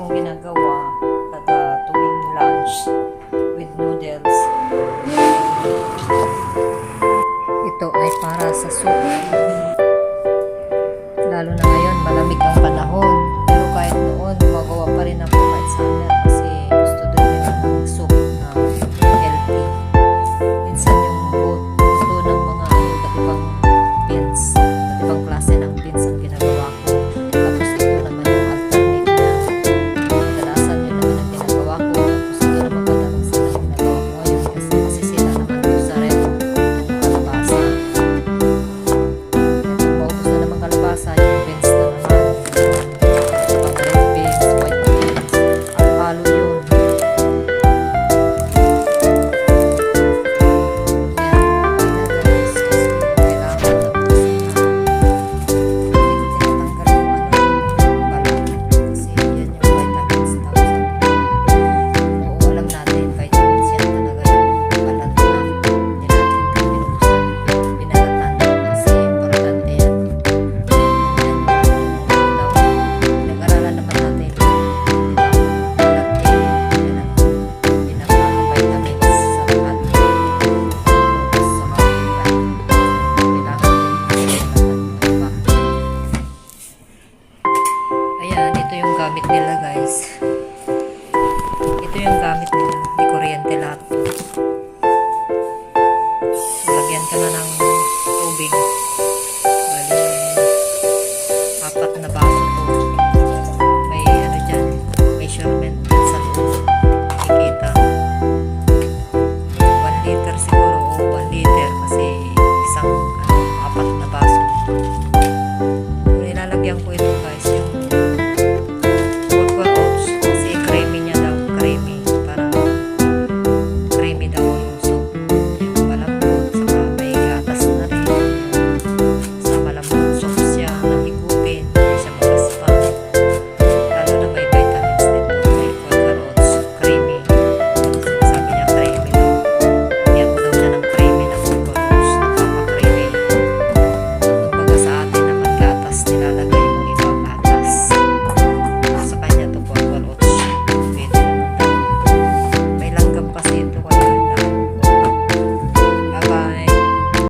kong ginagawa kada tuwing lunch with noodles. Ito ay para sa soup. Lalo na ngayon, malamig ang panahon. Pero kahit noon, gumagawa pa rin ako kahit summer kasi gusto din nila ng soup na healthy. Minsan yung buto ng mga iba't ibang beans, iba't ibang klase ng beans ang ginagawa ko. Tapos ito naman yung alternate niya. Kadalasan yun naman ang ginagawa ko. Tapos ito naman kadalasan ang ginagawa ko ngayon kasi masisira naman ito sa ref yung kalabasa. Paubos na naman kalabasa yung beans na naman. Pang red beans, white beans, halo yun. Ayan, ito yung gamit nila guys. Ito yung gamit nila. Di kuryente lahat. Lagyan ka na ng tubig. Bali, 4 na baso to. May ano dyan, measurement sa loob. Makikita. 1 liter siguro o 1 liter kasi isang 4 na baso. Nilalagyan ko ito